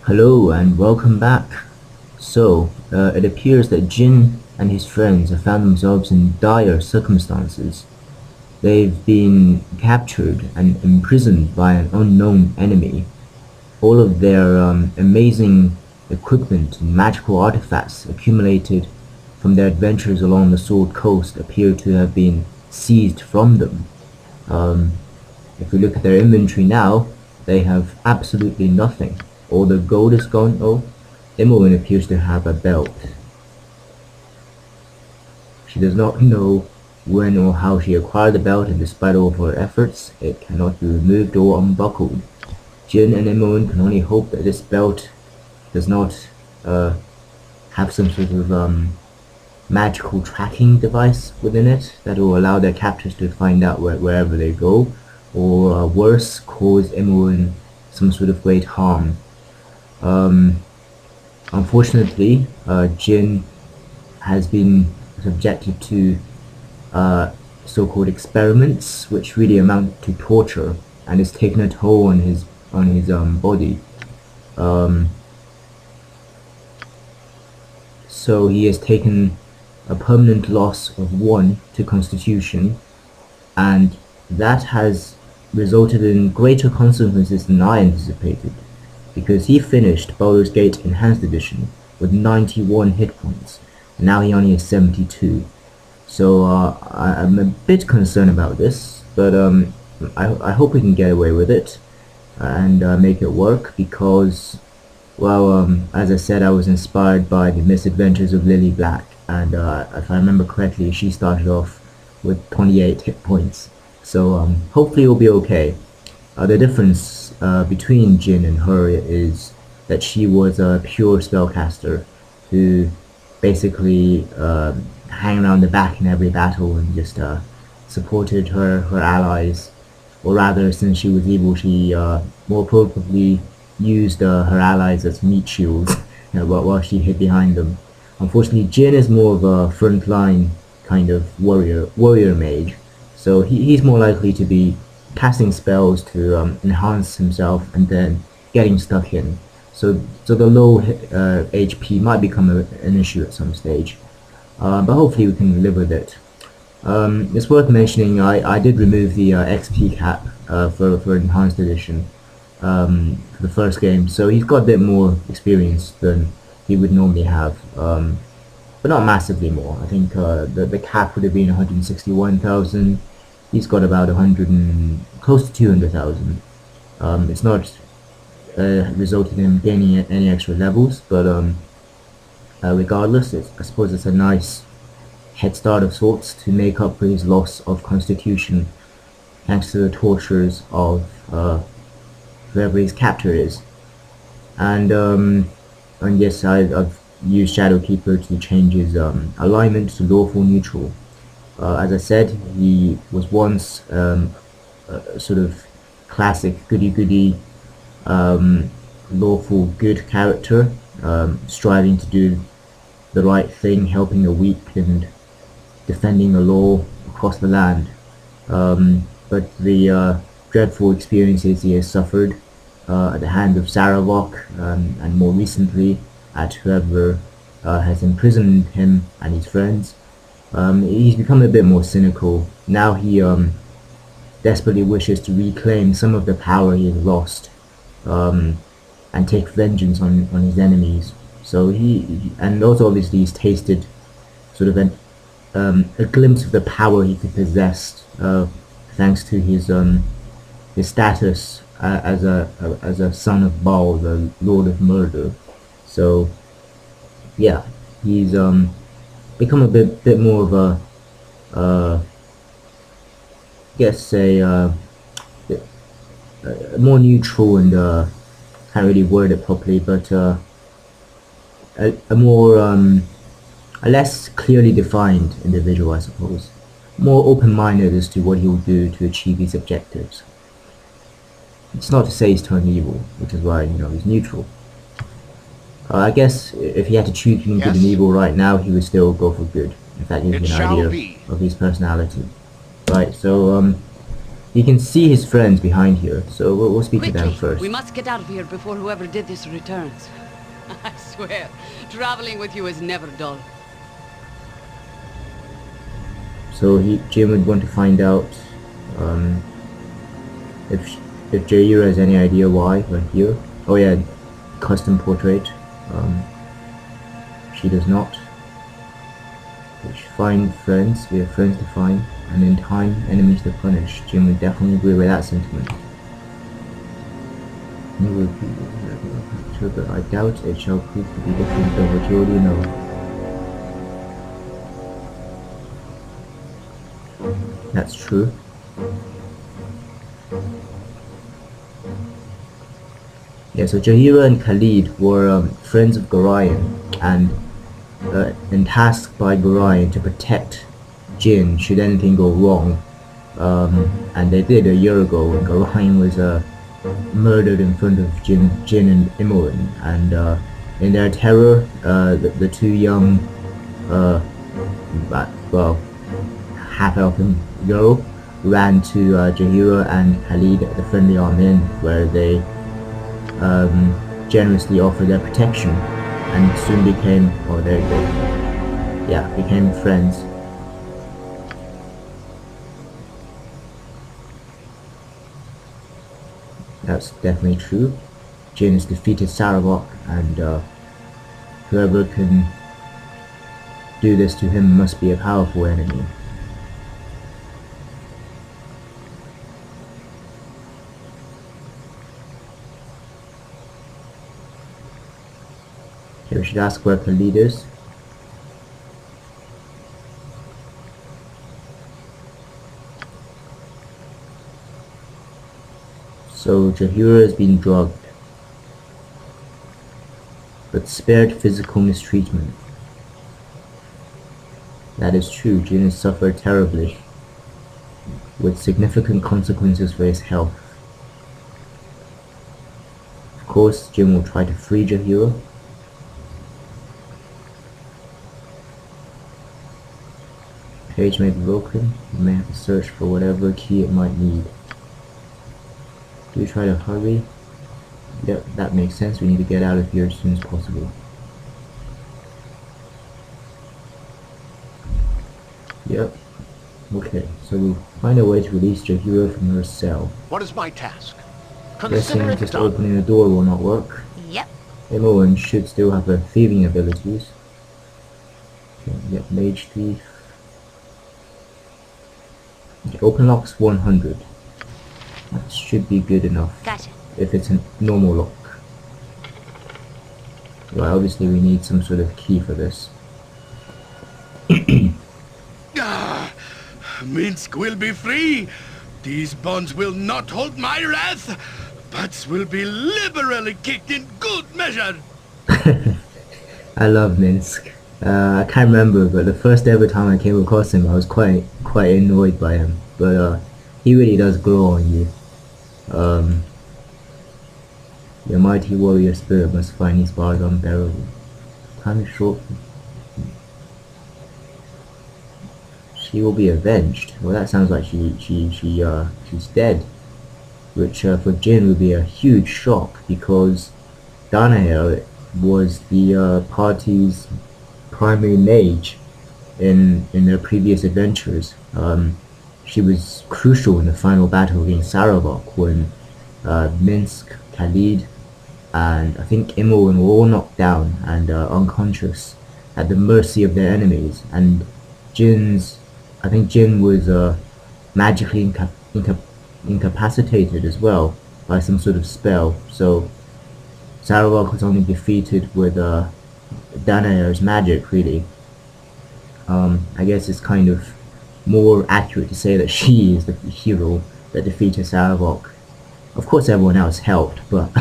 Hello and welcome back. It appears that Jin and his friends have found themselves in dire circumstances. They've been captured and imprisoned by an unknown enemy. All of their amazing equipment and magical artifacts accumulated from their adventures along the Sword Coast appear to have been seized from them. Um, if we look at their inventory now, they have absolutely nothing. All the gold is gone. Oh, Imogen appears to have a belt. She does not know when or how she acquired the belt, and despite all of her efforts, it cannot be removed or unbuckled. Jin and Imogen can only hope that this belt does not have some sort of magical tracking device within it that will allow their captors to find out wherever they go, or worse, cause Imogen some sort of great harm. Um, Unfortunately, Jin has been subjected to so-called experiments, which really amount to torture, and it's taken a toll on his body. Um, so he has taken a permanent loss of 1 to Constitution, and that has resulted in greater consequences than I anticipated, because he finished Baldur's Gate Enhanced Edition with 91 hit points, and now he only has 72. So I'm a bit concerned about this, but I hope we can get away with it and make it work because, well, as I said, I was inspired by the misadventures of Lily Black, and if I remember correctly, she started off with 28 hit points. So hopefully it'll be okay. The difference between Jin and her is that she was a pure spellcaster who basically hang around the back in every battle and just supported her allies. Or rather, since she was evil, she more appropriately used her allies as meat shields while she hid behind them. Unfortunately, Jin is more of a frontline kind of warrior mage, so he's more likely to be casting spells to enhance himself and then getting stuck in. So the low HP might become an issue at some stage, but hopefully we can live with it. It's worth mentioning I did remove the XP cap for Enhanced Edition for the first game, so he's got a bit more experience than he would normally have, but not massively more. I think the cap would have been 161,000. He's got about 100 and close to 200,000. It's not resulted in him gaining any extra levels, but regardless, I suppose it's a nice head start of sorts to make up for his loss of constitution, thanks to the tortures of whoever his captor is. And yes, I've used Shadowkeeper to change his alignment to lawful neutral. As I said, he was once a sort of classic goody-goody, lawful good character, striving to do the right thing, helping the weak and defending the law across the land. But the dreadful experiences he has suffered at the hand of Saravok, and more recently at whoever has imprisoned him and his friends, he's become a bit more cynical. Now he desperately wishes to reclaim some of the power he has lost, and take vengeance on his enemies. So and also obviously he's tasted sort of a glimpse of the power he could possess, thanks to his status as a son of Baal, the Lord of Murder. So yeah, he's become a bit more of a guess a more neutral and can't really word it properly, but a more a less clearly defined individual, I suppose. More open-minded as to what he will do to achieve his objectives. It's not to say he's turned evil, which is why he's neutral. I guess if he had to choose between good and evil right now, he would still go for good. If that gives you an idea of his personality. Right, so You can see his friends behind here, so we'll speak to them Quickly, first. we must get out of here before whoever did this returns. I swear, traveling with you is never dull. So Jim would want to find out um, if if Jaira has any idea why we're here. Oh yeah, custom portrait. Um, she does not. We should find friends. We have friends to find, and in time, enemies to punish. Jim would definitely agree with that sentiment. You will be, but I doubt it shall prove to be different than what you already know. That's true. Yeah, so Jaheira and Khalid were friends of Gorion and tasked by Gorion to protect Jin should anything go wrong. And they did a year ago when Gorion was murdered in front of Jin and Imoen. And in their terror, the two young, well, half-elfen girl ran to Jaheira and Khalid at the Friendly Army where they generously offered their protection and soon became, oh there you go, yeah, became friends. That's definitely true. Jin has defeated Saravok, and whoever can do this to him must be a powerful enemy. Okay, we should ask where Khalid is. So Jaheira has been drugged, but spared physical mistreatment. That is true, Jin has suffered terribly, with significant consequences for his health. Of course, Jin will try to free Jaheira. Page may be broken. You may have to search for whatever key it might need. Do we try to hurry? Yep, that makes sense. We need to get out of here as soon as possible. Yep. Okay, so we'll find a way to release Jaheira from her cell. What is my task? Guessing Consider it just done. opening the door will not work. Yep. Imoen should still have her thieving abilities. Okay, yep, Mage Thief. Okay, open locks 100. That should be good enough. Gotcha. If it's a normal lock. Well, obviously we need some sort of key for this. Minsk will be free. These bonds will not hold my wrath. Butts will be liberally kicked in good measure. I love Minsk. I can't remember, but the first ever time I came across him, I was quite annoyed by him. But he really does grow on you. Your mighty warrior spirit must find these bars unbearable. Time is short. She will be avenged. Well, that sounds like she's dead. Which for Jin would be a huge shock because Danaher was the party's primary mage in their previous adventures. She was crucial in the final battle against Saravok when Minsk, Khalid, and I think Imoen were all knocked down and unconscious at the mercy of their enemies. And I think Jin was magically incapacitated as well by some sort of spell. So Saravok was only defeated with Danaher's magic, really. I guess it's kind of more accurate to say that she is the hero that defeated Saravok. Of course everyone else helped, but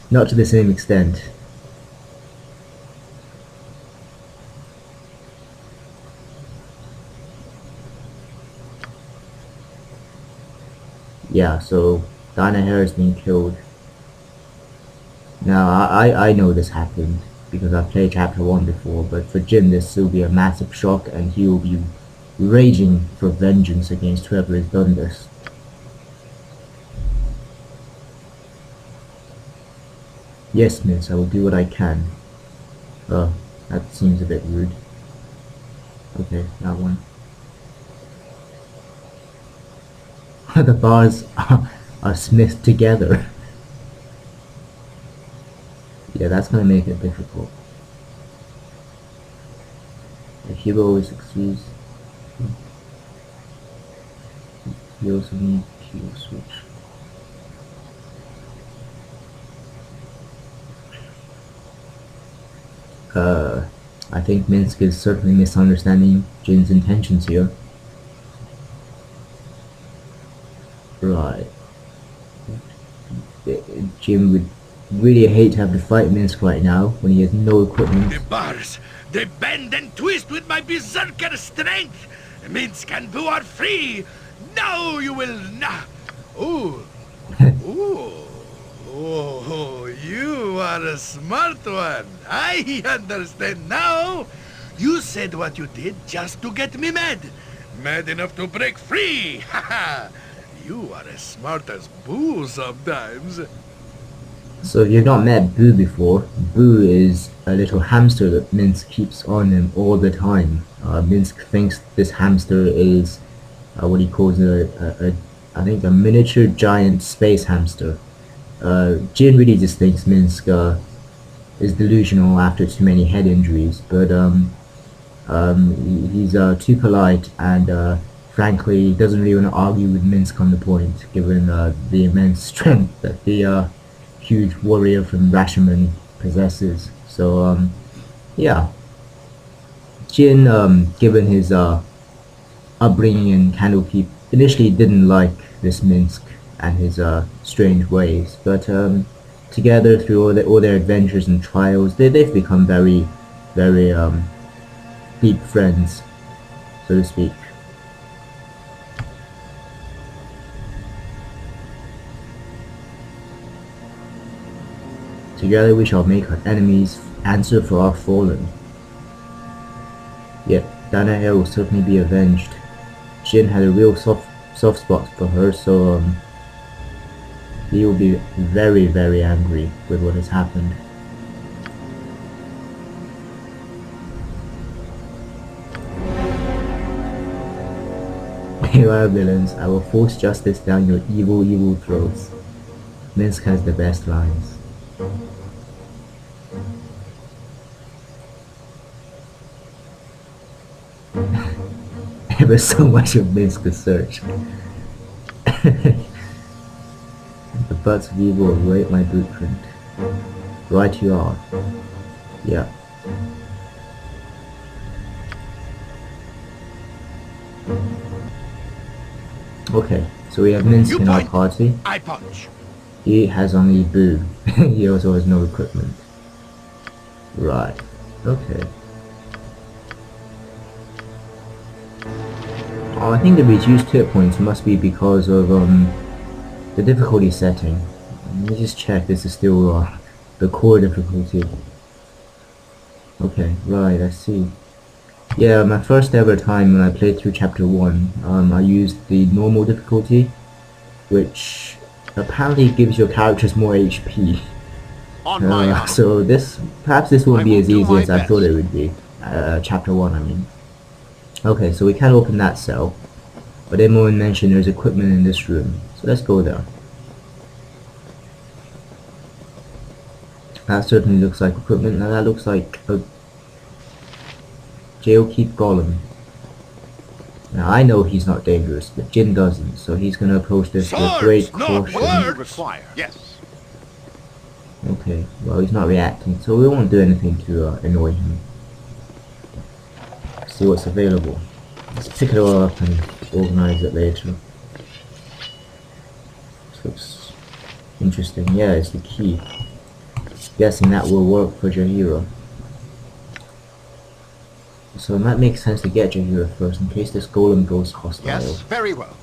not to the same extent. Yeah, so Danaher has been killed. Now, I know this happened because I've played chapter 1 before, but for Jin this will be a massive shock and he will be raging for vengeance against whoever has done this. Yes, miss, I will do what I can. Oh, that seems a bit rude. Okay, that one. The bars are smithed together. Yeah, that's gonna make it difficult. The hero is excused. You also need hero switch. Uh, I think Minsk is certainly misunderstanding Jin's intentions here. Right. Jin would really hate to have to fight Minsk right now when he has no equipment. The bars, they bend and twist with my berserker strength. Minsk and Boo are free. Now you will not. Ooh. Ooh. Oh, you are a smart one. I understand now. You said what you did just to get me mad. Mad enough to break free. Haha. You are as smart as Boo sometimes. So if you've not met Boo before, Boo is a little hamster that Minsk keeps on him all the time. Minsk thinks this hamster is what he calls I think a miniature giant space hamster. Jin really just thinks Minsk is delusional after too many head injuries, but he's too polite and frankly doesn't really want to argue with Minsk on the point, given the immense strength that the huge warrior from Rashomon possesses. So yeah, Jin, given his upbringing in Candlekeep, initially didn't like this Minsk and his strange ways, but together through all their adventures and trials, they've become very, very deep friends, so to speak. Together we shall make our enemies answer for our fallen. Yet Danae will certainly be avenged. Jin had a real soft spot for her, so he will be very, very angry with what has happened. You are villains. I will force justice down your evil, evil throats. Minsk has the best lines. Ever so much of Minsk research. The butts of evil await my blueprint. Right you are. Yeah. Okay, so we have Minsk in our party. I punch. He has only Boo. He also has no equipment. Right. Okay. Oh, I think the reduced hit points must be because of the difficulty setting. Let me just check. This is still the core difficulty. Okay, right. I see. Yeah, my first ever time when I played through chapter 1, I used the normal difficulty, which apparently gives your characters more HP. So perhaps this won't be as easy as I thought it would be. Chapter 1, I mean. Okay, so we can open that cell, but Emon mentioned there's equipment in this room, so let's go there. That certainly looks like equipment, and that looks like a Jailkeep Golem. Now I know he's not dangerous, but Jin doesn't, so he's gonna approach this with great caution. Require. Yes. Okay, well he's not reacting, so we won't do anything to annoy him. See what's available. Let's pick it all up and organize it later. This looks interesting. Yeah, it's the key. Guessing that will work for Jahira. So it might make sense to get Jahira first in case this golem goes hostile. Yes, very well.